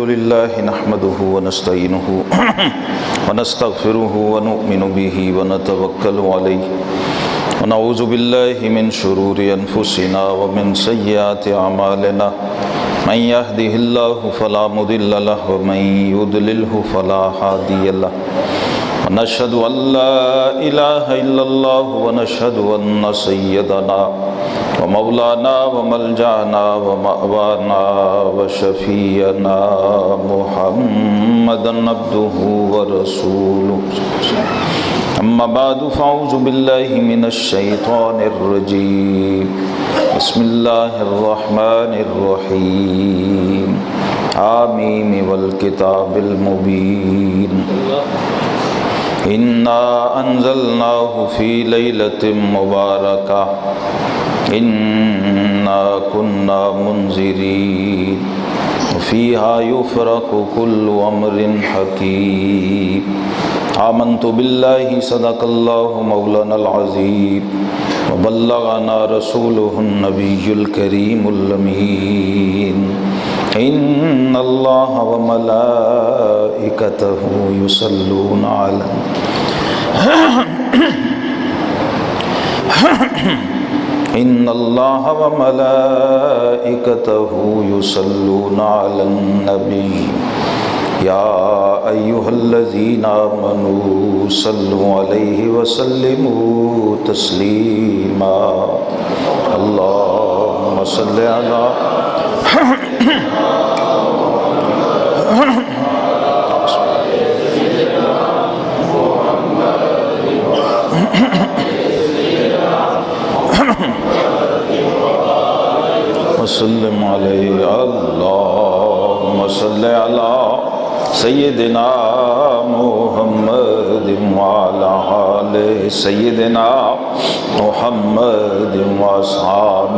لله نحمده ونستعينه ونستغفره ونؤمن به ونتوكل عليه ونعوذ بالله من شرور أنفسنا ومن سيئات أعمالنا من يهده الله فلا مضل له ومن يضلله فلا هادي له ونشهد أن لا إله إلا الله ونشهد أن سيدنا ومولانا وملجأنا ومأوانا وشفيعنا محمدا عبده ورسوله أما بعد فأعوذ بالله من الشيطان الرجيم بسم الله الرحمن الرحيم آمين والكتاب المبين إنا أنزلناه في ليلة مباركة إنا كنا منذرين وفيها يفرق كل أمر حكيم آمنت بالله صدق الله مولانا العظيم وبلغنا رسوله النبي الكريم الأمين إن الله وملائكته يصلون على إن الله وملائكته يصلون على النبي يا أيها الذين آمنوا صلوا عليه وسلموا تسليما اللهم صل على وسلم علیہ اللہم صل علی سیدنا محمد وعلی آل سیدنا محمد واصحاب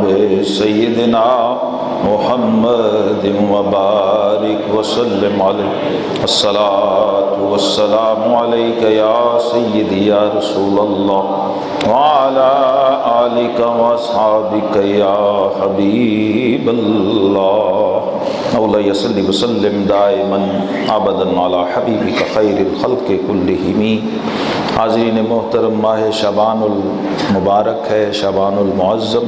سیدنا محمد وبارک وسلم علیہ الصلاة والسلام علیک یا سیدی یا رسول اللہ وعلى آلك وأصحابك يا حبيب الله مولاي صل وسلم دائما ابدا على حبيبك خير الخلق كلهم حاضرین محترم، ماہ شعبان المبارک ہے، شعبان المعظم،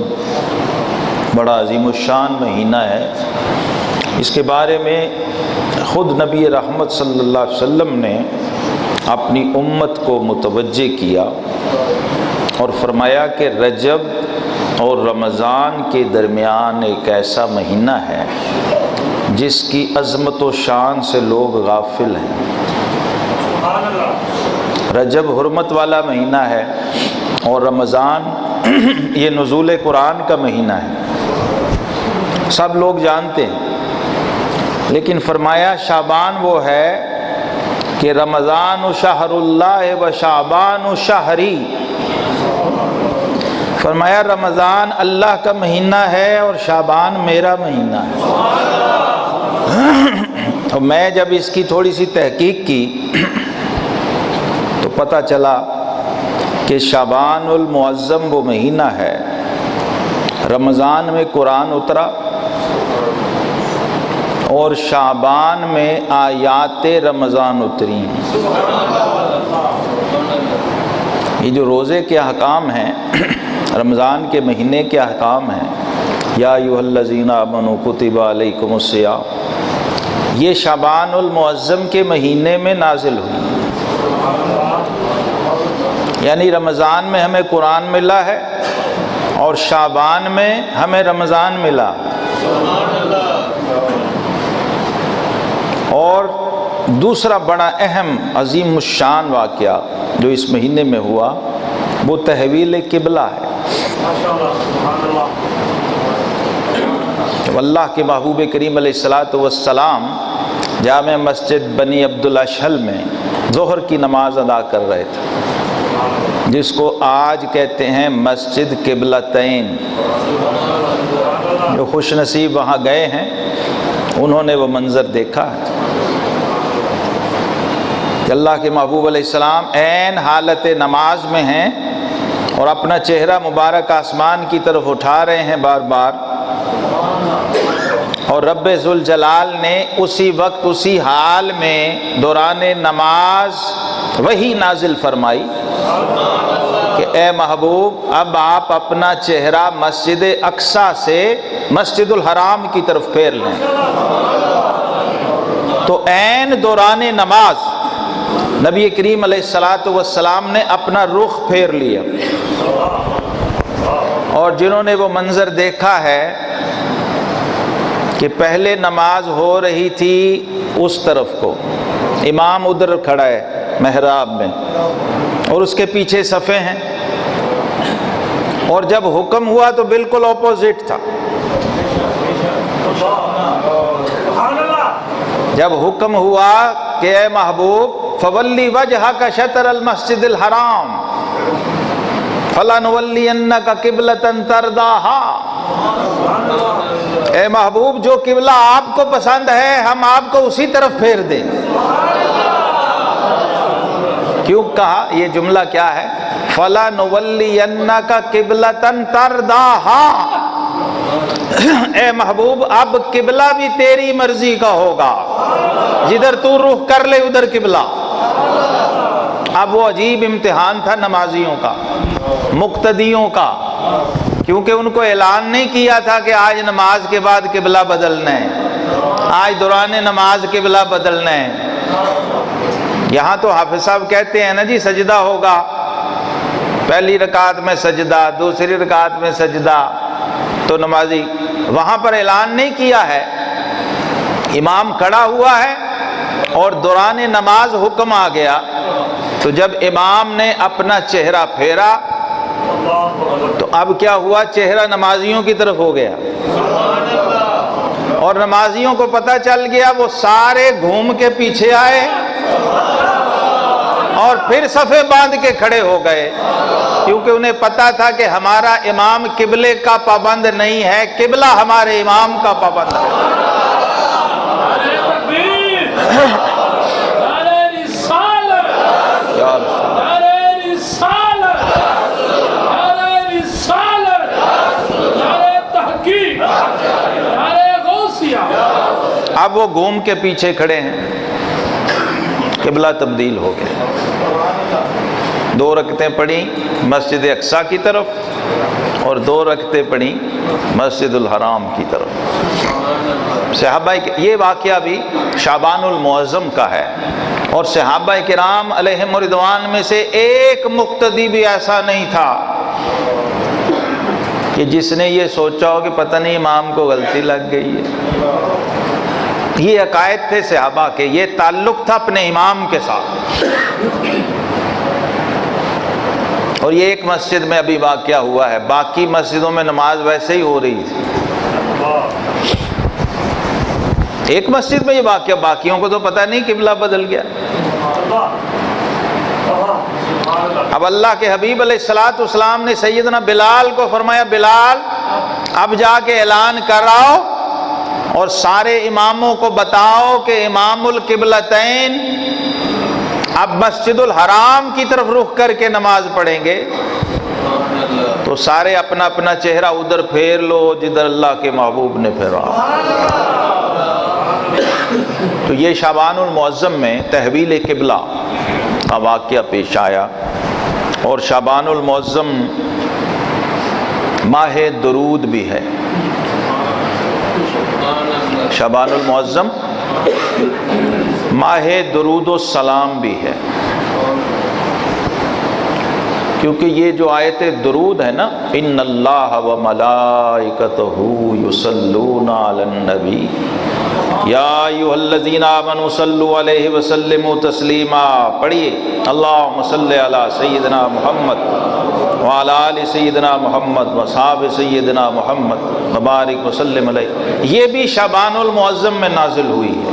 بڑا عظیم الشان مہینہ ہے۔ اس کے بارے میں خود نبی رحمت صلی اللہ علیہ وسلم نے اپنی امت کو متوجہ کیا اور فرمایا کہ رجب اور رمضان کے درمیان ایک ایسا مہینہ ہے جس کی عظمت و شان سے لوگ غافل ہیں۔ رجب حرمت والا مہینہ ہے اور رمضان یہ نزول قرآن کا مہینہ ہے، سب لوگ جانتے ہیں، لیکن فرمایا شعبان وہ ہے کہ رمضان شہر اللہ و شعبان شہری، فرمایا رمضان اللہ کا مہینہ ہے اور شعبان میرا مہینہ ہے۔ اور میں جب اس کی تھوڑی سی تحقیق کی تو پتہ چلا کہ شعبان المعظم وہ مہینہ ہے، رمضان میں قرآن اترا اور شعبان میں آیات رمضان اتری۔ یہ جو روزے کے احکام ہیں، رمضان کے مہینے کے احکام ہیں، یا ایھا الذین آمنوا کتب علیکم الصیام، یہ شعبان المعظم کے مہینے میں نازل ہوئی۔ یعنی رمضان میں ہمیں قرآن ملا ہے اور شعبان میں ہمیں رمضان ملا، اور دوسرا بڑا اہم عظیم الشان واقعہ جو اس مہینے میں ہوا وہ تحویل قبلہ ہے۔ اللہ کے محبوب کریم علیہ السلام جامع مسجد بنی عبدالاشہل میں ظہر کی نماز ادا کر رہے تھے، جس کو آج کہتے ہیں مسجد قبلتین۔ جو خوش نصیب وہاں گئے ہیں انہوں نے وہ منظر دیکھا ہے کہ اللہ کے محبوب علیہ السلام عین حالت نماز میں ہیں اور اپنا چہرہ مبارک آسمان کی طرف اٹھا رہے ہیں بار بار، اور رب ذوالجلال نے اسی وقت اسی حال میں دوران نماز وہی نازل فرمائی کہ اے محبوب اب آپ اپنا چہرہ مسجد اقصی سے مسجد الحرام کی طرف پھیر لیں۔ تو عین دوران نماز نبی کریم علیہ السلام نے اپنا رخ پھیر لیا، اور جنہوں نے وہ منظر دیکھا ہے کہ پہلے نماز ہو رہی تھی اس طرف کو، امام ادھر کھڑا ہے محراب میں اور اس کے پیچھے صفیں ہیں، اور جب حکم ہوا تو بالکل اپوزٹ تھا۔ جب حکم ہوا کہ اے محبوب فولی وجہک شطر المسجد الحرام فلنولینک قبلۃ ترضاھا، اے محبوب جو قبلہ آپ کو پسند ہے ہم آپ کو اسی طرف پھیر دیں۔ کیوں کہا؟ یہ جملہ کیا ہے؟ فَلَنُوَلِّيَنَّكَ قِبْلَةً تَرْضَاهَا، اے محبوب اب قبلہ بھی تیری مرضی کا ہوگا، جدھر تو رخ کر لے ادھر قبلہ۔ اب وہ عجیب امتحان تھا نمازیوں کا، مقتدیوں کا، کیونکہ ان کو اعلان نہیں کیا تھا کہ آج نماز کے بعد قبلہ بدلنا ہے، آج دوران نماز قبلہ بدلنا ہے۔ یہاں تو حافظ صاحب کہتے ہیں نا جی سجدہ ہوگا، پہلی رکعت میں سجدہ، دوسری رکعت میں سجدہ، تو نمازی وہاں پر اعلان نہیں کیا ہے، امام کھڑا ہوا ہے اور دوران نماز حکم آ گیا، تو جب امام نے اپنا چہرہ پھیرا تو اب کیا ہوا؟ چہرہ نمازیوں کی طرف ہو گیا، اور نمازیوں کو پتہ چل گیا، وہ سارے گھوم کے پیچھے آئے اور پھر صفیں باندھ کے کھڑے ہو گئے، کیونکہ انہیں پتا تھا کہ ہمارا امام قبلے کا پابند نہیں ہے، قبلہ ہمارے امام کا پابند ہے۔ اب وہ گھوم کے پیچھے کھڑے ہیں، قبلہ تبدیل ہو گیا۔ 2 رکعتیں پڑھی مسجد اقصی کی طرف اور 2 رکعتیں پڑھی مسجد الحرام کی طرف۔ صحابہ یہ واقعہ بھی شعبان المعظم کا ہے، اور صحابہ کرام علیہم رضوان میں سے ایک مقتدی بھی ایسا نہیں تھا کہ جس نے یہ سوچا ہو کہ پتہ نہیں امام کو غلطی لگ گئی ہے۔ یہ عقائد تھے صحابہ کے، یہ تعلق تھا اپنے امام کے ساتھ۔ اور یہ ایک مسجد میں ابھی واقعہ ہوا ہے، باقی مسجدوں میں نماز ویسے ہی ہو رہی تھی، ایک مسجد میں یہ واقعہ، باقیوں کو تو پتہ نہیں قبلہ بدل گیا۔ اب اللہ کے حبیب علیہ السلام نے سیدنا بلال کو فرمایا، بلال اب جا کے اعلان کراؤ اور سارے اماموں کو بتاؤ کہ امام القبلتین اب مسجد الحرام کی طرف رخ کر کے نماز پڑھیں گے، تو سارے اپنا اپنا چہرہ ادھر پھیر لو جدھر اللہ کے محبوب نے پھیرا۔ تو یہ شعبان المعظم میں تحویل قبلہ کا واقعہ پیش آیا، اور شعبان المعظم ماہ درود بھی ہے۔ شعبان المعظم ماہ درود و سلام بھی ہے، کیونکہ یہ جو آیت درود ہے نا، ان اللہ و ملائکتہ یصلون علی النبی یا ایھا الذین آمنوا صلوا علیہ وسلموا تسلیما، پڑھیے اللہم صلی علی سیدنا محمد وعلی آل سیدنا محمد وصحاب سیدنا محمد مبارک وسلم علیہ۔ یہ بھی شعبان المعظم میں نازل ہوئی ہے۔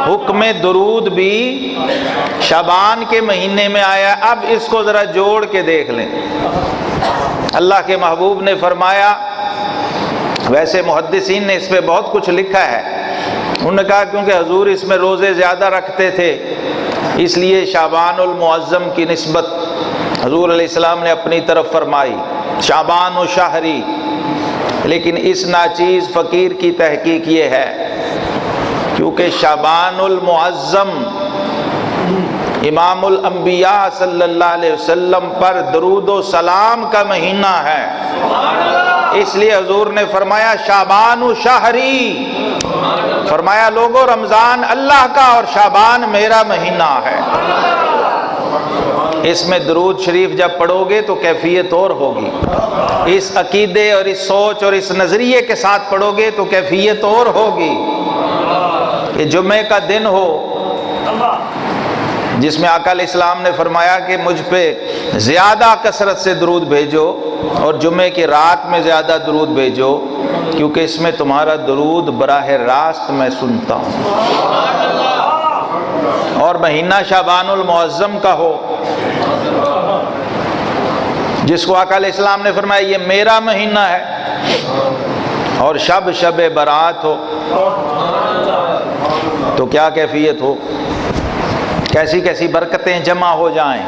حکم درود بھی شعبان کے مہینے میں آیا۔ اب اس کو ذرا جوڑ کے دیکھ لیں۔ اللہ کے محبوب نے فرمایا، ویسے محدثین نے اس پہ بہت کچھ لکھا ہے، انہوں نے کہا کیونکہ حضور اس میں روزے زیادہ رکھتے تھے اس لیے شعبان المعظم کی نسبت حضور علیہ السلام نے اپنی طرف فرمائی، شعبان و شہری، لیکن اس ناچیز فقیر کی تحقیق یہ ہے کیونکہ شعبان المعظم امام الانبیاء صلی اللہ علیہ وسلم پر درود و سلام کا مہینہ ہے، اس لیے حضور نے فرمایا شعبان شہری، فرمایا لوگوں رمضان اللہ کا اور شعبان میرا مہینہ ہے۔ اس میں درود شریف جب پڑھو گے تو کیفیت اور ہوگی، اس عقیدے اور اس سوچ اور اس نظریے کے ساتھ پڑھو گے تو کیفیت اور ہوگی کہ جمعے کا دن ہو جس میں آقا علیہ السلام نے فرمایا کہ مجھ پہ زیادہ کثرت سے درود بھیجو، اور جمعے کی رات میں زیادہ درود بھیجو کیونکہ اس میں تمہارا درود براہ راست میں سنتا ہوں، اور مہینہ شعبان المعظم کا ہو جس کو آقا علیہ السلام نے فرمایا یہ میرا مہینہ ہے، اور شب برات ہو تو کیا کیفیت ہو، کیسی کیسی برکتیں جمع ہو جائیں۔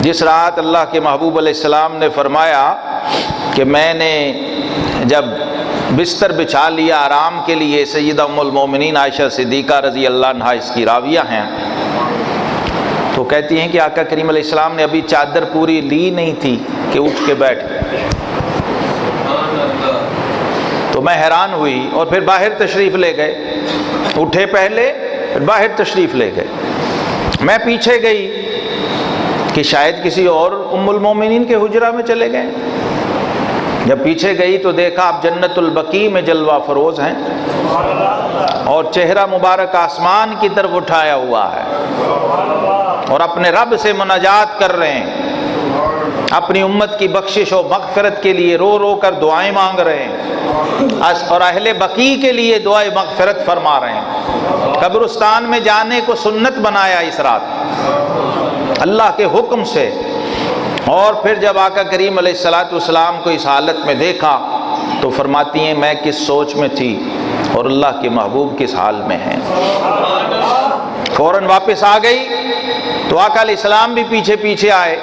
جس رات اللہ کے محبوب علیہ السلام نے فرمایا کہ میں نے جب بستر بچھا لیا آرام کے لیے، سیدہ ام المومنین عائشہ صدیقہ رضی اللہ عنہا اس کی راویہ ہیں، تو کہتی ہیں کہ آقا کریم علیہ السلام نے ابھی چادر پوری لی نہیں تھی کہ اٹھ کے بیٹھ گئے، تو میں حیران ہوئی، اور پھر باہر تشریف لے گئے، اٹھے پہلے پھر باہر تشریف لے گئے۔ میں پیچھے گئی کہ شاید کسی اور ام المومنین کے حجرہ میں چلے گئے، جب پیچھے گئی تو دیکھا آپ جنت البقیع میں جلوہ فروز ہیں، اور چہرہ مبارک آسمان کی طرف اٹھایا ہوا ہے، اور اپنے رب سے مناجات کر رہے ہیں، اپنی امت کی بخشش و مغفرت کے لیے رو رو کر دعائیں مانگ رہے ہیں، اور اہل بقیع کے لیے دعائیں مغفرت فرما رہے ہیں۔ قبرستان میں جانے کو سنت بنایا اس رات اللہ کے حکم سے، اور پھر جب آقا کریم علیہ السلام کو اس حالت میں دیکھا تو فرماتی ہیں میں کس سوچ میں تھی اور اللہ کے محبوب کس حال میں ہیں۔ فوراً واپس آ گئی تو آقا علیہ السلام بھی پیچھے پیچھے آئے،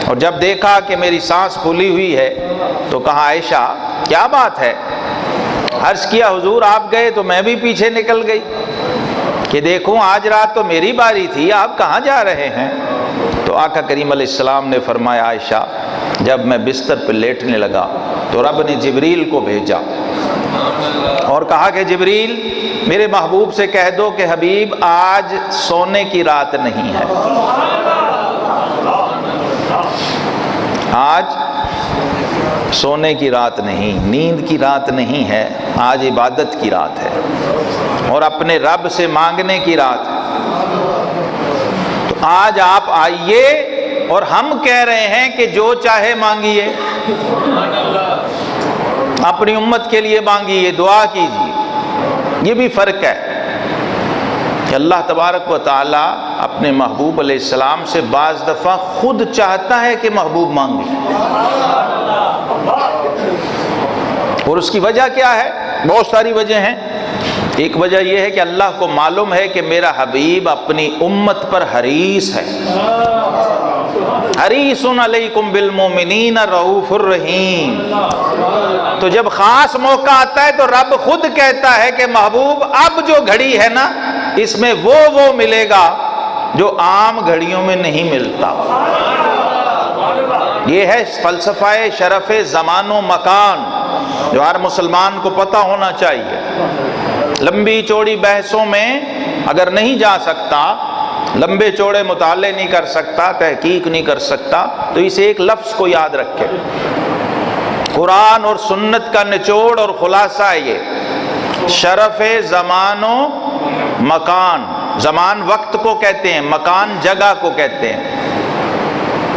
اور جب دیکھا کہ میری سانس پھولی ہوئی ہے تو کہا عائشہ کیا بات ہے؟ عرض کیا حضور آپ گئے تو میں بھی پیچھے نکل گئی کہ دیکھوں آج رات تو میری باری تھی، آپ کہاں جا رہے ہیں؟ تو آقا کریم علیہ السلام نے فرمایا عائشہ جب میں بستر پہ لیٹنے لگا تو رب نے جبریل کو بھیجا اور کہا کہ جبریل میرے محبوب سے کہہ دو کہ حبیب آج سونے کی رات نہیں ہے، آج سونے کی رات نہیں، نیند کی رات نہیں ہے، آج عبادت کی رات ہے اور اپنے رب سے مانگنے کی رات ہے۔ تو آج آپ آئیے اور ہم کہہ رہے ہیں کہ جو چاہے مانگیے، اپنی امت کے لیے مانگیے، دعا کیجیے۔ یہ بھی فرق ہے کہ اللہ تبارک و تعالی اپنے محبوب علیہ السلام سے بعض دفعہ خود چاہتا ہے کہ محبوب مانگے، اور اس کی وجہ کیا ہے؟ بہت ساری وجہ ہیں۔ ایک وجہ یہ ہے کہ اللہ کو معلوم ہے کہ میرا حبیب اپنی امت پر حریص ہے، حریص علیکم بالمؤمنین رؤوف الرحیم۔ تو جب خاص موقع آتا ہے تو رب خود کہتا ہے کہ محبوب اب جو گھڑی ہے نا اس میں وہ ملے گا جو عام گھڑیوں میں نہیں ملتا۔ یہ ہے فلسفہ شرف زمان و مکان جو ہر مسلمان کو پتہ ہونا چاہیے۔ لمبی چوڑی بحثوں میں اگر نہیں جا سکتا، لمبے چوڑے مطالعے نہیں کر سکتا، تحقیق نہیں کر سکتا، تو اسے ایک لفظ کو یاد رکھے، قرآن اور سنت کا نچوڑ اور خلاصہ یہ شرف زمان و مکان۔ زمان وقت کو کہتے ہیں، مکان جگہ کو کہتے ہیں۔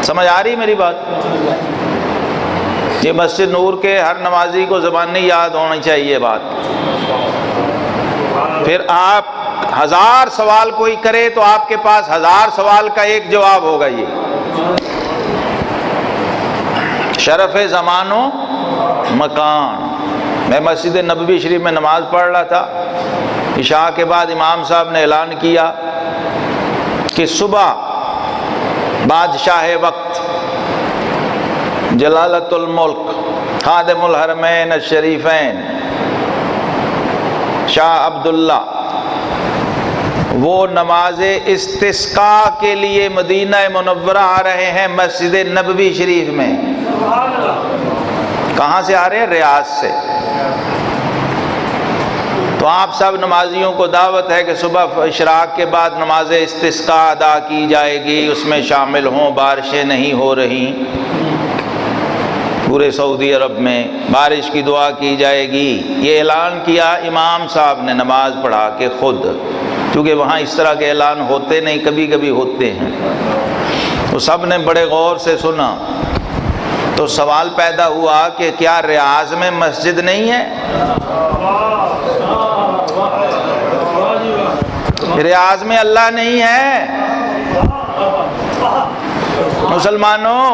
سمجھ آ رہی میری بات؟ یہ مسجد نور کے ہر نمازی کو زبانی یاد ہونی چاہیے بات۔ پھر آپ 1000 سوال کوئی کرے تو آپ کے پاس 1000 سوال کا ایک جواب ہوگا۔ یہ شرف زمان و مکان۔ میں مسجد نبوی شریف میں نماز پڑھ رہا تھا، عشاء کے بعد امام صاحب نے اعلان کیا کہ صبح بادشاہ وقت جلالت الملک خادم الحرمین الشریفین شاہ عبداللہ، وہ نماز استسقاء کے لیے مدینہ منورہ آ رہے ہیں مسجد نبوی شریف میں۔ کہاں سے آ رہے ہیں؟ ریاض سے۔ تو آپ سب نمازیوں کو دعوت ہے کہ صبح اشراق کے بعد نماز استسقاء ادا کی جائے گی، اس میں شامل ہوں۔ بارشیں نہیں ہو رہی پورے سعودی عرب میں، بارش کی دعا کی جائے گی۔ یہ اعلان کیا امام صاحب نے نماز پڑھا کے خود، کیونکہ وہاں اس طرح کے اعلان ہوتے نہیں، کبھی کبھی ہوتے ہیں۔ تو سب نے بڑے غور سے سنا، تو سوال پیدا ہوا کہ کیا ریاض میں مسجد نہیں ہے؟ ریاض میں اللہ نہیں ہے؟ مسلمانوں،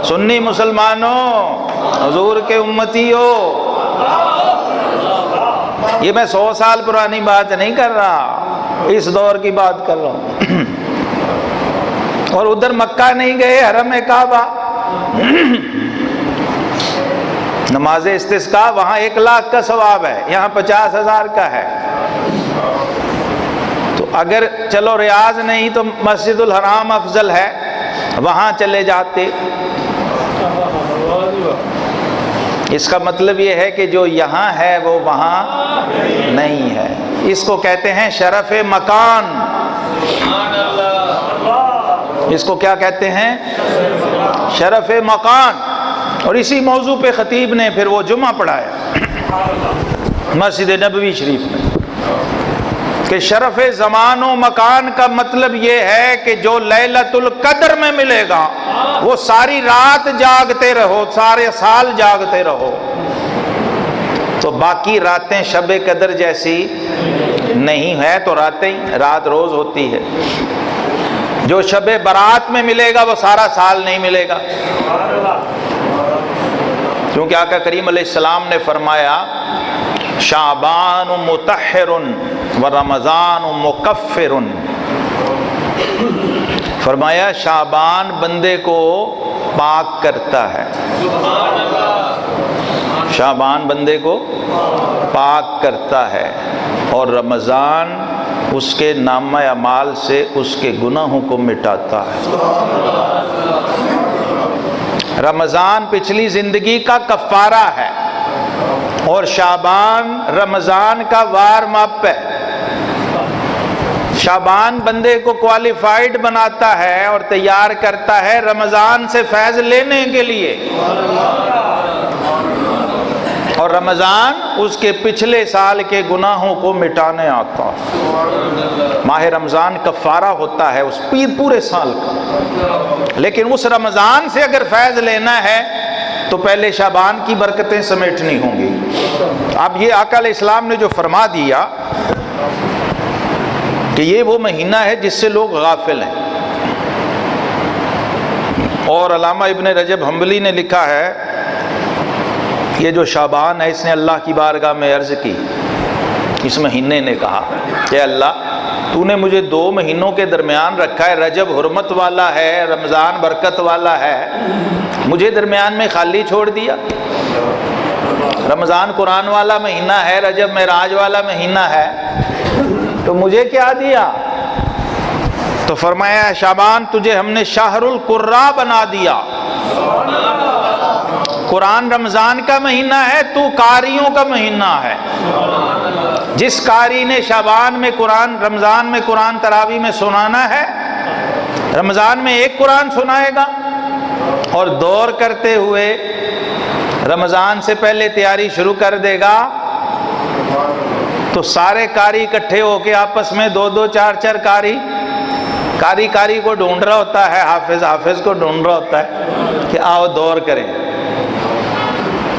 سنی مسلمانوں، حضور کے امتی ہو، یہ میں 100 سال پرانی بات نہیں کر رہا، اس دور کی بات کر رہا ہوں۔ اور ادھر مکہ نہیں گئے، حرم کعبہ، نماز استسقاء وہاں 1 لاکھ کا ثواب ہے، یہاں 50,000 کا ہے۔ تو اگر چلو ریاض نہیں تو مسجد الحرام افضل ہے، وہاں چلے جاتے۔ اس کا مطلب یہ ہے کہ جو یہاں ہے وہ وہاں نہیں ہے۔ اس کو کہتے ہیں شرف مکان۔ اس کو کیا کہتے ہیں؟ شرف مکان۔ اور اسی موضوع پہ خطیب نے پھر وہ جمعہ پڑھایا مسجد نبوی شریف میں کہ شرف زمان و مکان کا مطلب یہ ہے کہ جو لیلۃ القدر میں ملے گا وہ ساری رات جاگتے رہو، سارے سال جاگتے رہو، تو باقی راتیں شب قدر جیسی نہیں ہے، تو رات روز ہوتی ہے۔ جو شب برات میں ملے گا وہ سارا سال نہیں ملے گا، کیونکہ آقا کریم علیہ السلام نے فرمایا شعبان مطہر و رمضان مکفر، فرمایا شعبان بندے کو پاک کرتا ہے، شعبان بندے کو پاک کرتا ہے، اور رمضان اس کے نامہ اعمال سے اس کے گناہوں کو مٹاتا ہے۔ رمضان پچھلی زندگی کا کفارہ ہے، اور شعبان رمضان کا وارم اپ ہے۔ شعبان بندے کو کوالیفائیڈ بناتا ہے اور تیار کرتا ہے رمضان سے فیض لینے کے لیے، اور رمضان اس کے پچھلے سال کے گناہوں کو مٹانے آتا ہے۔ ماہ رمضان کفارہ ہوتا ہے اس پورے سال کا، لیکن اس رمضان سے اگر فیض لینا ہے تو پہلے شعبان کی برکتیں سمیٹنی ہوں گی۔ اب یہ آقا علیہ السلام نے جو فرما دیا کہ یہ وہ مہینہ ہے جس سے لوگ غافل ہیں، اور علامہ ابن رجب حنبلی نے لکھا ہے یہ جو شعبان ہے اس نے اللہ کی بارگاہ میں عرض کی، اس مہینے نے کہا کہ اللہ تو نے مجھے 2 مہینوں کے درمیان رکھا ہے، رجب حرمت والا ہے، رمضان برکت والا ہے، مجھے درمیان میں خالی چھوڑ دیا۔ رمضان قرآن والا مہینہ ہے، رجب معراج والا مہینہ ہے، تو مجھے کیا دیا؟ تو فرمایا شعبان تجھے ہم نے شہر القراء بنا دیا۔ قرآن رمضان کا مہینہ ہے، تو قاریوں کا مہینہ ہے۔ جس قاری نے شعبان میں قرآن، رمضان میں قرآن تراویح میں سنانا ہے، رمضان میں 1 قرآن سنائے گا، اور دور کرتے ہوئے رمضان سے پہلے تیاری شروع کر دے گا، تو سارے قاری اکٹھے ہو کے آپس میں 2-2 4-4 قاری کو ڈھونڈ رہا ہوتا ہے، حافظ کو ڈھونڈ رہا ہوتا ہے کہ آؤ دور کریں۔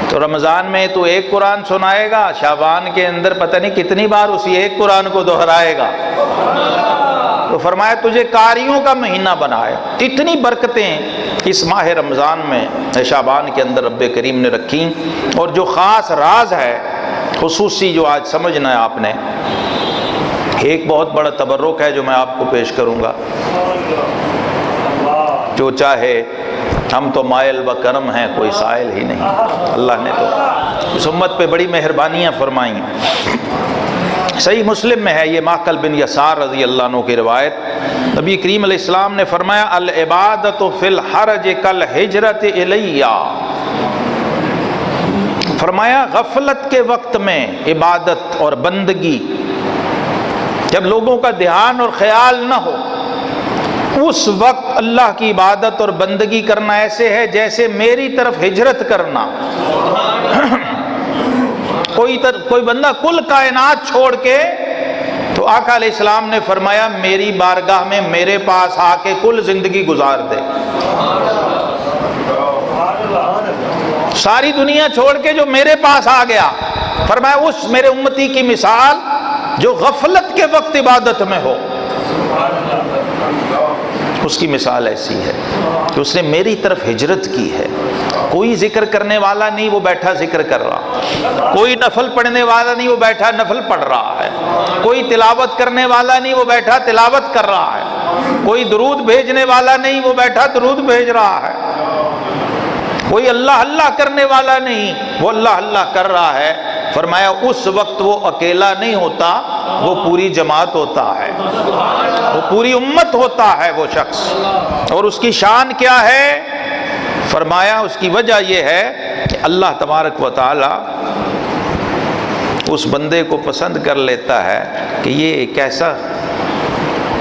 تو رمضان میں تو 1 قرآن سنائے گا، شعبان کے اندر پتہ نہیں کتنی بار اسی 1 قرآن کو دہرائے گا۔ تو فرمایا تجھے قاریوں کا مہینہ بنایا۔ اتنی برکتیں اس ماہ رمضان میں شعبان کے اندر رب کریم نے رکھی، اور جو خاص راز ہے خصوصی جو آج سمجھنا ہے آپ نے، ایک بہت بڑا تبرک ہے جو میں آپ کو پیش کروں گا، جو چاہے ہم تو مائل و کرم ہیں، کوئی سائل ہی نہیں۔ اللہ نے تو اس امت پہ بڑی مہربانیاں فرمائی ہیں۔ صحیح مسلم میں ہے یہ معقل بن یسار رضی اللہ عنہ کی روایت، نبی کریم علیہ السلام نے فرمایا العبادۃ فی الحرج کالہجرۃ الی، فرمایا غفلت کے وقت میں عبادت اور بندگی، جب لوگوں کا دھیان اور خیال نہ ہو، اس وقت اللہ کی عبادت اور بندگی کرنا ایسے ہے جیسے میری طرف ہجرت کرنا۔ کوئی بندہ کل کائنات چھوڑ کے، تو آقا علیہ السلام نے فرمایا میری بارگاہ میں میرے پاس آ کے کل زندگی گزار دے، ساری دنیا چھوڑ کے جو میرے پاس آ گیا، فرمایا اس میرے امتی کی مثال جو غفلت کے وقت عبادت میں ہو، اس کی مثال ایسی ہے کہ اس نے میری طرف ہجرت کی ہے۔ کوئی ذکر کرنے والا نہیں، وہ بیٹھا ذکر کر رہا، کوئی نفل پڑھنے والا نہیں، وہ بیٹھا نفل پڑھ رہا ہے، کوئی تلاوت کرنے والا نہیں، وہ بیٹھا تلاوت کر رہا ہے، کوئی درود بھیجنے والا نہیں، وہ بیٹھا درود بھیج رہا ہے، کوئی اللہ اللہ کرنے والا نہیں، وہ اللہ اللہ کر رہا ہے۔ فرمایا اس وقت وہ اکیلا نہیں ہوتا، وہ پوری جماعت ہوتا ہے، وہ پوری امت ہوتا ہے وہ شخص۔ اور اس کی شان کیا ہے؟ فرمایا اس کی وجہ یہ ہے کہ اللہ تبارک و تعالی اس بندے کو پسند کر لیتا ہے کہ یہ ایک ایسا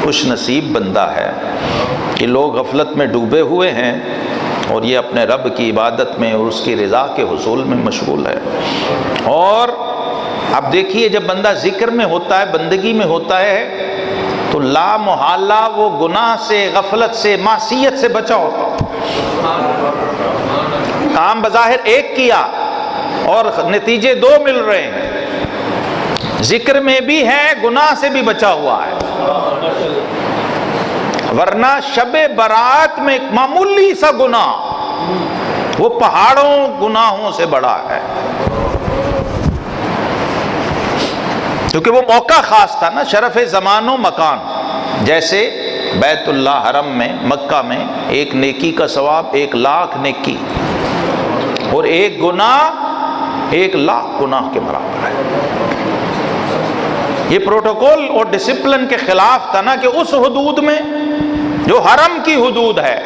خوش نصیب بندہ ہے کہ لوگ غفلت میں ڈوبے ہوئے ہیں اور یہ اپنے رب کی عبادت میں اور اس کی رضا کے حصول میں مشغول ہے۔ اور اب دیکھیے جب بندہ ذکر میں ہوتا ہے، بندگی میں ہوتا ہے، تو لا محالہ وہ گناہ سے، غفلت سے، معصیت سے بچا ہوتا ہے۔ کام بظاہر ایک کیا اور نتیجے دو مل رہے ہیں، ذکر میں بھی ہے، گناہ سے بھی بچا ہوا ہے۔ ورنہ شب برات میں ایک معمولی سا گناہ وہ پہاڑوں گناہوں سے بڑا ہے، کیونکہ وہ موقع خاص تھا نا، شرف زمان و مکان۔ جیسے بیت اللہ حرم میں، مکہ میں، ایک نیکی کا ثواب 1,00,000 نیکی، اور ایک گناہ 1,00,000 گناہ کے برابر ہے۔ یہ پروٹوکول اور ڈسپلن کے خلاف تھا نا کہ اس حدود میں جو حرم کی حدود ہے،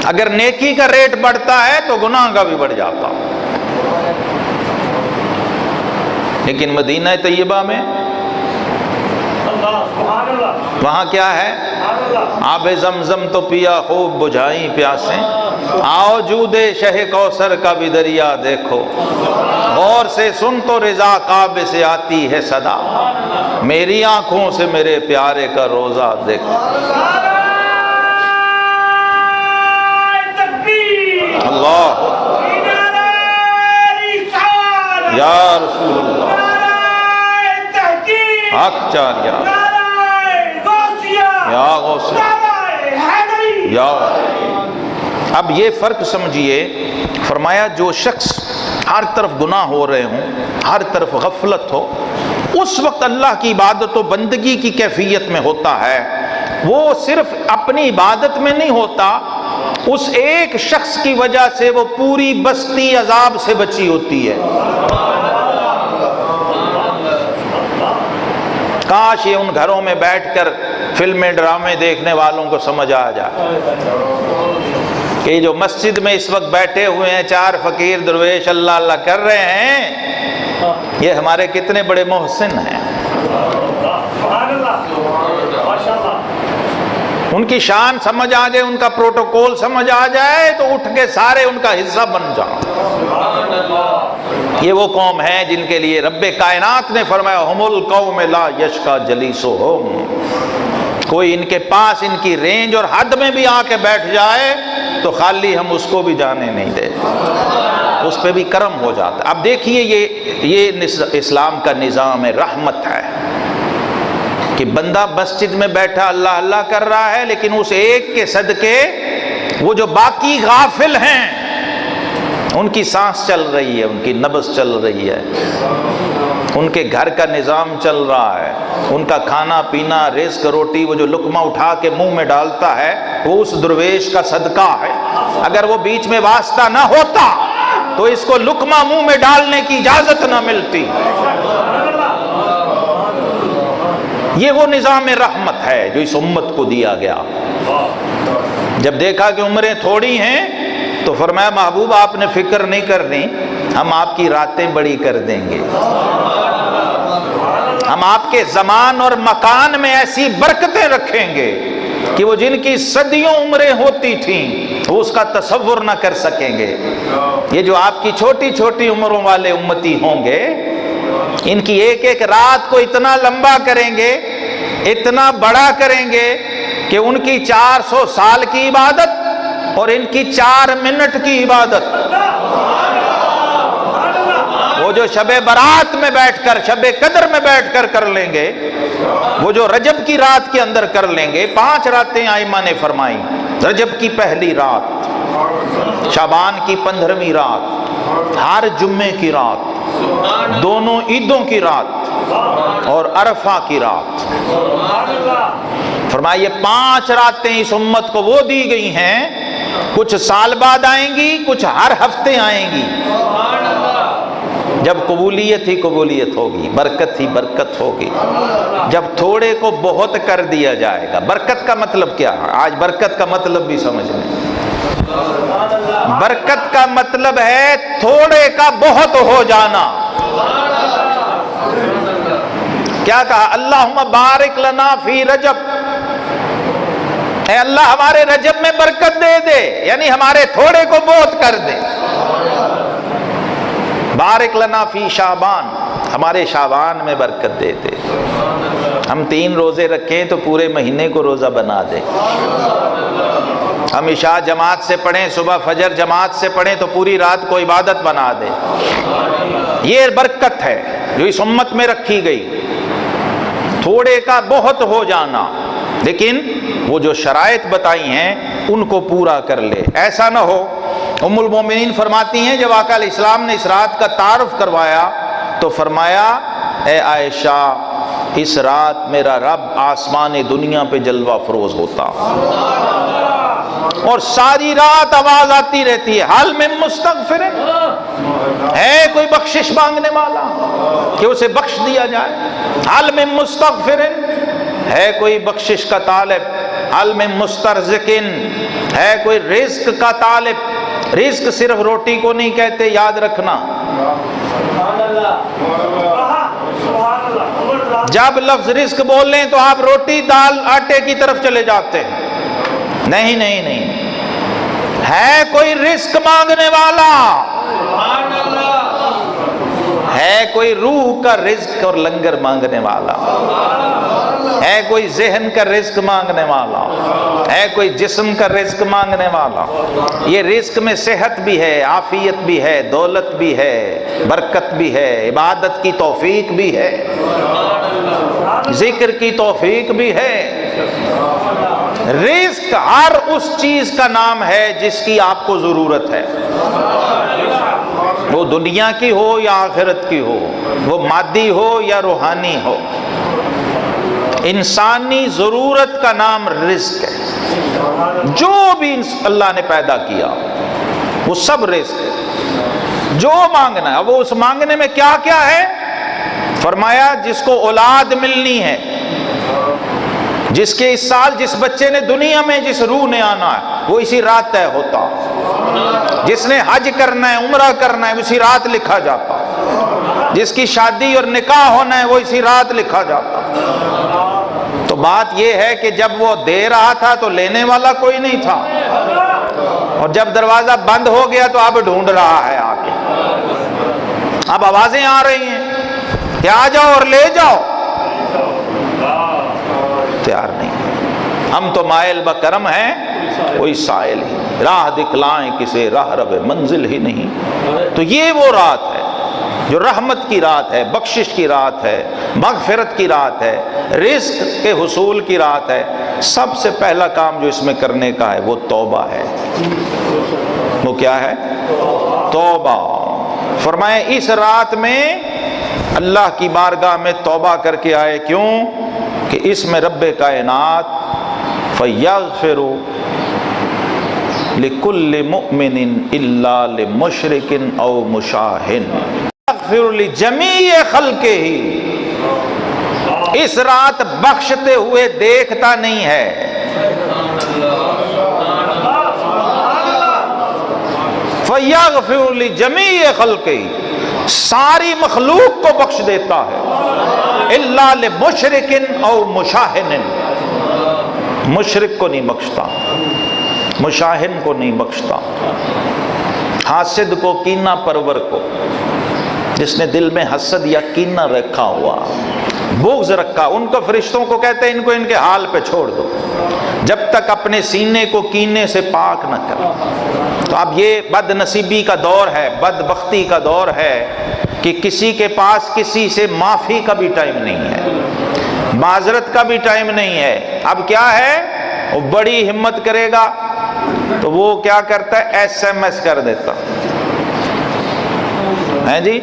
اگر نیکی کا ریٹ بڑھتا ہے تو گناہ کا بھی بڑھ جاتا۔ لیکن مدینہ طیبہ میں وہاں کیا ہے؟ آب زمزم تو پیا خوب بجھائیں پیاسیں، آؤ جود شہ کوثر کا بھی دریا دیکھو، غور سے سن تو رضا کعبے سے آتی ہے صدا، میری آنکھوں سے میرے پیارے کا روزہ دیکھو۔ اللہ یا رسول اللہ، حق چار یا غوث یا۔ اب یہ فرق سمجھیے، فرمایا جو شخص ہر طرف گناہ ہو رہے ہوں، ہر طرف غفلت ہو، اس وقت اللہ کی عبادت و بندگی کی کیفیت میں ہوتا ہے، وہ صرف اپنی عبادت میں نہیں ہوتا، اس ایک شخص کی وجہ سے وہ پوری بستی عذاب سے بچی ہوتی ہے۔ کاش یہ ان گھروں میں بیٹھ کر فلمیں ڈرامے دیکھنے والوں کو سمجھ آ جائے کہ جو مسجد میں اس وقت بیٹھے ہوئے ہیں 4 فقیر درویش اللہ اللہ کر رہے ہیں، یہ ہمارے کتنے بڑے محسن ہیں۔ ان کی شان سمجھ آ جائے، ان کا پروٹوکول سمجھ آ جائے تو اٹھ کے سارے ان کا حصہ بن جاؤ۔ یہ وہ قوم ہے جن کے لیے رب کائنات نے فرمایا ہم القوم لا یشقی جلیسہم، کوئی ان کے پاس ان کی رینج اور حد میں بھی آ کے بیٹھ جائے تو خالی ہم اس کو بھی جانے نہیں دے، اس پہ بھی کرم ہو جاتا ہے۔ اب دیکھیے یہ اسلام کا نظام رحمت ہے کہ بندہ مسجد میں بیٹھا اللہ اللہ کر رہا ہے، لیکن اس ایک کے صدقے وہ جو باقی غافل ہیں ان کی سانس چل رہی ہے، ان کی نبض چل رہی ہے، ان کے گھر کا نظام چل رہا ہے، ان کا کھانا پینا، رزق روٹی، وہ جو لقمہ اٹھا کے منہ میں ڈالتا ہے وہ اس درویش کا صدقہ ہے۔ اگر وہ بیچ میں واسطہ نہ ہوتا تو اس کو لقمہ منہ میں ڈالنے کی اجازت نہ ملتی۔ یہ وہ نظام رحمت ہے جو اس امت کو دیا گیا۔ جب دیکھا کہ عمریں تھوڑی ہیں تو فرمایا محبوب آپ نے فکر نہیں کرنی، ہم آپ کی راتیں بڑی کر دیں گے، ہم آپ کے زمان اور مکان میں ایسی برکتیں رکھیں گے کہ وہ جن کی صدیوں عمریں ہوتی تھیں وہ اس کا تصور نہ کر سکیں گے۔ یہ جو آپ کی چھوٹی چھوٹی عمروں والے امتی ہوں گے، ان کی ایک ایک رات کو اتنا لمبا کریں گے، اتنا بڑا کریں گے کہ ان کی 400 سال کی عبادت اور ان کی 4 منٹ کی عبادت، وہ جو شب برات میں بیٹھ کر، شب قدر میں بیٹھ کر کر لیں گے، وہ جو رجب کی رات کے اندر کر لیں گے۔ 5 راتیں ائمہ نے فرمائی، رجب کی پہلی رات، شعبان کی 15ویں رات، ہر جمعے کی رات، دونوں عیدوں کی رات اور عرفہ کی رات۔ فرمایا یہ 5 راتیں اس امت کو وہ دی گئی ہیں، کچھ سال بعد آئیں گی، کچھ ہر ہفتے آئیں گی۔ جب قبولیت ہی قبولیت ہوگی، برکت ہی برکت ہوگی، جب تھوڑے کو بہت کر دیا جائے گا۔ برکت کا مطلب کیا ہے؟ آج برکت کا مطلب بھی سمجھ لیں۔ برکت کا مطلب ہے تھوڑے کا بہت ہو جانا۔ کیا کہا؟ اللہم بارک لنا فی رجب، اے اللہ ہمارے رجب میں برکت دے دے، یعنی ہمارے تھوڑے کو بہت کر دے۔ بارک لنا فی شعبان، ہمارے شعبان میں برکت دے دے۔ ہم 3 روزے رکھیں تو پورے مہینے کو روزہ بنا دے۔ ہم عشاء جماعت سے پڑھیں، صبح فجر جماعت سے پڑھیں تو پوری رات کو عبادت بنا دے۔ یہ برکت ہے جو اس امت میں رکھی گئی، تھوڑے کا بہت ہو جانا، لیکن وہ جو شرائط بتائی ہیں ان کو پورا کر لے۔ ایسا نہ ہو، ام المومنین فرماتی ہیں جب آقا علیہ السلام نے اس رات کا تعارف کروایا تو فرمایا اے عائشہ، اس رات میرا رب آسمان دنیا پہ جلوہ فروز ہوتا اور ساری رات آواز آتی رہتی ہے، حل من مستغفر، ہے کوئی بخشش مانگنے والا کہ اسے بخش دیا جائے؟ حل من مستغفر، ہے کوئی بخشش کا طالب؟ حل من مسترزق، ہے کوئی رزق کا طالب؟ رزق صرف روٹی کو نہیں کہتے، یاد رکھنا۔ جب لفظ رزق بول لیں تو آپ روٹی دال آٹے کی طرف چلے جاتے ہیں۔ نہیں نہیں نہیں، ہے کوئی رزق مانگنے والا، ہے کوئی روح کا رزق اور لنگر مانگنے والا، ہے کوئی ذہن کا رزق مانگنے والا، ہے کوئی جسم کا رزق مانگنے والا۔ یہ رزق میں صحت بھی ہے، عافیت بھی ہے، دولت بھی ہے، برکت بھی ہے، عبادت کی توفیق بھی ہے، ذکر کی توفیق بھی ہے۔ رزق ہر اس چیز کا نام ہے جس کی آپ کو ضرورت ہے، وہ دنیا کی ہو یا آخرت کی ہو، وہ مادی ہو یا روحانی ہو۔ انسانی ضرورت کا نام رزق ہے۔ جو بھی اللہ نے پیدا کیا وہ سب رزق ہے، جو مانگنا ہے۔ وہ اس مانگنے میں کیا کیا ہے؟ فرمایا جس کو اولاد ملنی ہے، جس کے اس سال جس بچے نے دنیا میں جس روح نے آنا ہے وہ اسی رات طے ہوتا، جس نے حج کرنا ہے، عمرہ کرنا ہے، اسی رات لکھا جاتا، جس کی شادی اور نکاح ہونا ہے وہ اسی رات لکھا جاتا۔ تو بات یہ ہے کہ جب وہ دے رہا تھا تو لینے والا کوئی نہیں تھا، اور جب دروازہ بند ہو گیا تو اب ڈھونڈ رہا ہے آ کے۔ اب آوازیں آ رہی ہیں کہ آ جاؤ اور لے جاؤ، تیار نہیں۔ ہم تو مائل بکرم ہیں، کوئی سائل ہی، راہ دکھلائیں کسے راہ رب منزل ہی نہیں۔ تو یہ وہ رات ہے جو رحمت کی رات ہے، بخشش کی رات ہے، مغفرت کی رات ہے، رزق کے حصول کی رات ہے۔ سب سے پہلا کام جو اس میں کرنے کا ہے وہ توبہ ہے۔ وہ کیا ہے؟ توبہ۔ فرمائے اس رات میں اللہ کی بارگاہ میں توبہ کر کے آئے، کیوں کہ اس میں رب کائنات فَيَغْفِرُ لِكُلِّ مُؤْمِنٍ إِلَّا لِمُشْرِكٍ أَوْ مُشَاهٍ يَغْفِرُ لِجَمِيعِ خَلْقِهِ، اس رات بخشتے ہوئے دیکھتا نہیں ہے، فَيَغْفِرُ لِجَمِيعِ خَلْقِهِ، ساری مخلوق کو بخش دیتا ہے، إِلَّا لِمُشْرِكٍ أَوْ مُشَاهٍ، مشرک کو نہیں بخشتا، مشاہن کو نہیں بخشتا، حاسد کو، کینہ پرور کو، جس نے دل میں حسد یا کینہ رکھا ہوا، بغض رکھا، ان کو فرشتوں کو کہتے ہیں ان کے حال پہ چھوڑ دو جب تک اپنے سینے کو کینے سے پاک نہ کرو۔ تو اب یہ بد نصیبی کا دور ہے، بدبختی کا دور ہے کہ کسی کے پاس کسی سے معافی کا بھی ٹائم نہیں ہے، معذرت کا بھی ٹائم نہیں ہے۔ اب کیا ہے، وہ بڑی ہمت کرے گا تو وہ کیا کرتا ہے، ایس ایم ایس کر دیتا ہے جی،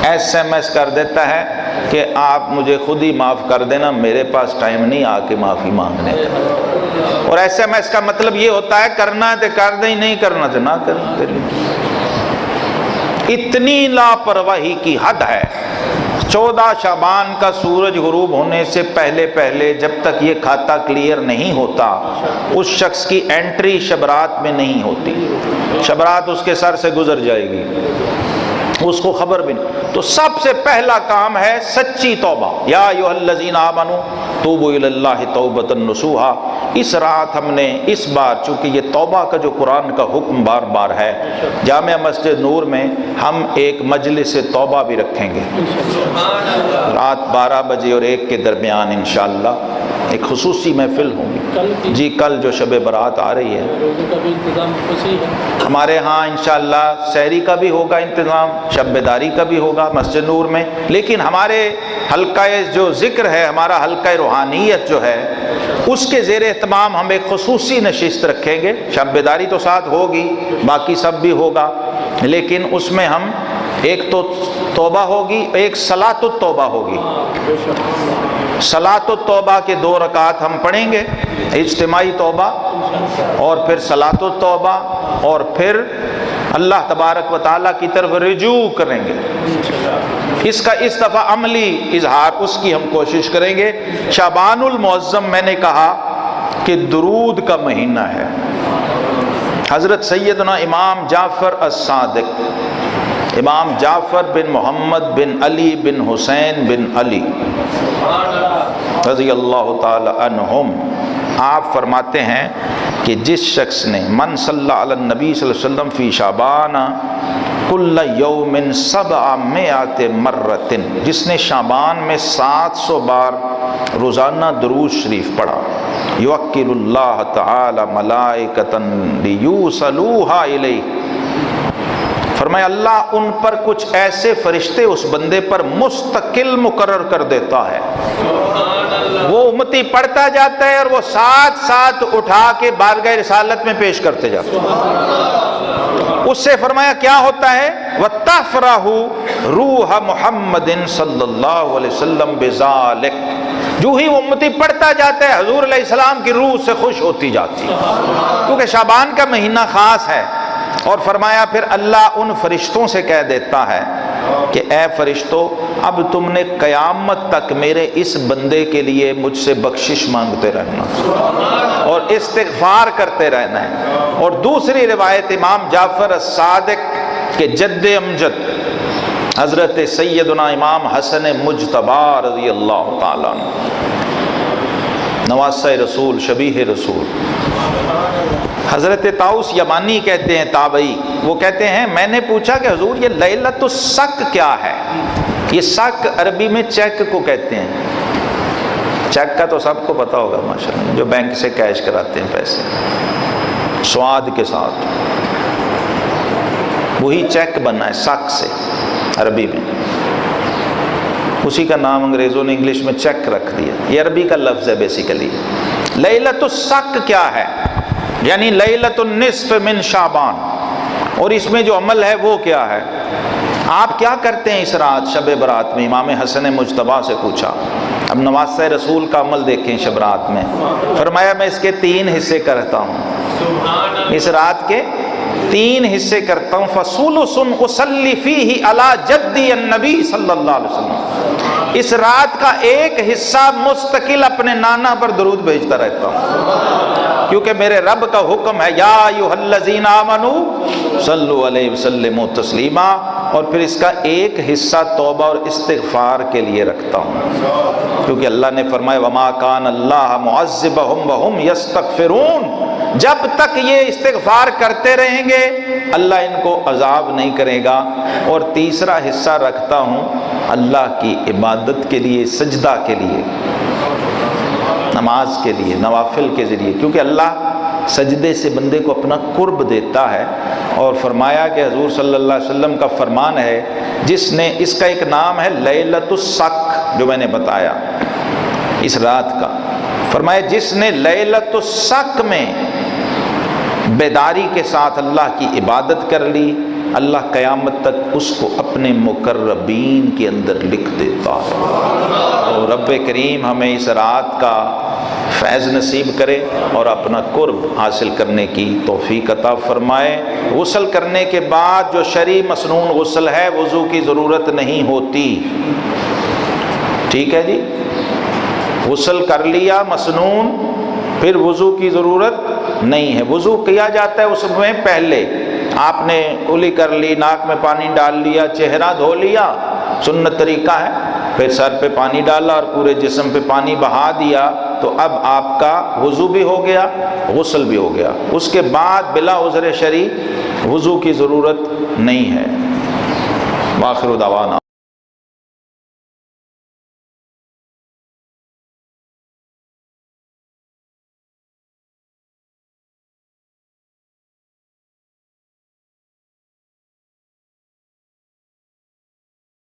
ایس ایم ایس کر دیتا ہے کہ آپ مجھے خود ہی معاف کر دینا، میرے پاس ٹائم نہیں آ کے معافی مانگنے کا۔ اور ایس ایم ایس کا مطلب یہ ہوتا ہے کرنا ہے تو کر دیں، نہیں کرنا تو نہ کریں۔ اتنی لاپرواہی کی حد ہے۔ 14 شعبان کا سورج غروب ہونے سے پہلے جب تک یہ کھاتا کلیئر نہیں ہوتا، اس شخص کی انٹری شبرات میں نہیں ہوتی، شبرات اس کے سر سے گزر جائے گی، اس کو خبر بھی نہیں۔ تو سب سے پہلا کام ہے سچی توبہ، یا ایھا الذین آمنوا توبوا الی اللہ توبۃ نصوحا۔ اس رات ہم نے اس بار، چونکہ یہ توبہ کا جو قرآن کا حکم بار بار ہے، جامع مسجد نور میں ہم ایک مجلس توبہ بھی رکھیں گے رات 12 بجے اور 1 کے درمیان انشاءاللہ، ایک خصوصی محفل ہوگی جی۔ کل جو شب برات آ رہی ہے، ہمارے ہاں انشاءاللہ سحری کا بھی ہوگا انتظام، شب بیداری کا بھی ہوگا مسجد نور میں، لیکن ہمارے حلقہ جو ذکر ہے، ہمارا حلقہ روحانیت جو ہے، اس کے زیر اہتمام ہم ایک خصوصی نشست رکھیں گے۔ شب بیداری تو ساتھ ہوگی، باقی سب بھی ہوگا، لیکن اس میں ہم ایک تو توبہ ہوگی، ایک صلاۃ التوبہ ہوگی۔ صلاۃ التوبہ کے 2 رکعات ہم پڑھیں گے، اجتماعی توبہ اور پھر صلاۃ التوبہ، اور پھر اللہ تبارک و تعالیٰ کی طرف رجوع کریں گے۔ اس کا اس دفعہ عملی اظہار اس کی ہم کوشش کریں گے۔ شعبان المعظم میں نے کہا کہ درود کا مہینہ ہے۔ حضرت سیدنا امام جعفر الصادق، امام جعفر بن محمد بن علی بن حسین بن علی رضی اللہ تعالی عنہم، آپ فرماتے ہیں کہ جس شخص نے من صلی علی النبی صلی اللہ علیہ وسلم فی شعبان کل یوم 700 مرۃ، جس نے شعبان میں 700 بار روزانہ درود شریف پڑھا، یوکل اللہ تعالی ملائکۃ لیوصلوها الیہ، فرمایا اللہ ان پر کچھ ایسے فرشتے اس بندے پر مستقل مقرر کر دیتا ہے، وہ امتی پڑھتا جاتا ہے اور وہ ساتھ ساتھ اٹھا کے بارگاہ رسالت میں پیش کرتے جاتے ہیں۔ اس سے فرمایا کیا ہوتا ہے، وَتَفْرَحُ رُوحَ مُحَمَّدٍ صلی اللہ علیہ وسلم بِذَالِکَ، جو ہی وہ امتی پڑھتا جاتا ہے حضور علیہ السلام کی روح سے خوش ہوتی جاتی ہے، کیونکہ شعبان کا مہینہ خاص ہے۔ اور فرمایا پھر اللہ ان فرشتوں سے کہہ دیتا ہے کہ اے فرشتوں، اب تم نے قیامت تک میرے اس بندے کے لیے مجھ سے بخشش مانگتے رہنا اور استغفار کرتے رہنا ہے۔ اور دوسری روایت امام جعفر الصادق کے جد امجد حضرت سیدنا امام حسن مجتبی رضی اللہ تعالیٰ عنہ، نواسہ رسول، شبیہ رسول، حضرت طاؤس یمانی کہتے ہیں، تابعی، وہ کہتے ہیں میں نے پوچھا کہ حضور یہ لیلۃ السق کیا ہے؟ یہ سق عربی میں چیک کو کہتے ہیں، چیک کا تو سب کو پتہ ہوگا ماشاءاللہ، جو بینک سے کیش کراتے ہیں پیسے سواد کے ساتھ، وہی چیک بننا ہے سق سے عربی میں، اسی کا نام انگریزوں نے انگلش میں چیک رکھ دیا، یہ عربی کا لفظ ہے بیسیکلی۔ لیلۃ السق کیا ہے؟ یعنی لیلۃ النصف من شعبان، اور اس میں جو عمل ہے وہ کیا ہے؟ آپ کیا کرتے ہیں اس رات شب برات میں؟ امام حسن مجتبیٰ سے پوچھا۔ اب نواسۂ رسول کا عمل دیکھیں شب رات میں، فرمایا میں اس کے 3 حصے کرتا ہوں، اس رات کے 3 حصے کرتا ہوں۔ فَثُلُثٌ أُصَلِّ فِيهِ عَلَى جَدِّي النبی صلی اللہ علیہ وسلم، اس رات کا ایک حصہ مستقل اپنے نانا پر درود بھیجتا رہتا ہوں، کیونکہ میرے رب کا حکم ہے یا ایھا الذین آمنوا صلوا علیہ وسلموا تسلیما، اور پھر اس کا ایک حصہ توبہ اور استغفار کے لیے رکھتا ہوں، کیونکہ اللہ نے فرمایا وما کان اللہ معذبہم وہم یستغفرون، جب تک یہ استغفار کرتے رہیں گے اللہ ان کو عذاب نہیں کرے گا۔ اور تیسرا حصہ رکھتا ہوں اللہ کی عبادت کے لیے، سجدہ کے لیے، نماز کے لیے، نوافل کے ذریعے، کیونکہ اللہ سجدے سے بندے کو اپنا قرب دیتا ہے۔ اور فرمایا کہ حضور صلی اللہ علیہ وسلم کا فرمان ہے، جس نے، اس کا ایک نام ہے لیلۃ السق جو میں نے بتایا اس رات کا، فرمایا جس نے لیلۃ السق میں بیداری کے ساتھ اللہ کی عبادت کر لی، اللہ قیامت تک اس کو اپنے مقربین کے اندر لکھ دیتا ہے۔ اور رب کریم ہمیں اس رات کا فیض نصیب کرے اور اپنا قرب حاصل کرنے کی توفیق عطا فرمائے۔ غسل کرنے کے بعد جو شرعی مسنون غسل ہے وضو کی ضرورت نہیں ہوتی، ٹھیک ہے جی، غسل کر لیا مسنون پھر وضو کی ضرورت نہیں ہے۔ وضو کیا جاتا ہے اس میں پہلے آپ نے کلی کر لی، ناک میں پانی ڈال لیا، چہرہ دھو لیا، سنت طریقہ ہے، پھر سر پہ پانی ڈالا اور پورے جسم پہ پانی بہا دیا، تو اب آپ کا وضو بھی ہو گیا، غسل بھی ہو گیا۔ اس کے بعد بلا عذر شرعی وضو کی ضرورت نہیں ہے۔ وآخر دعوانا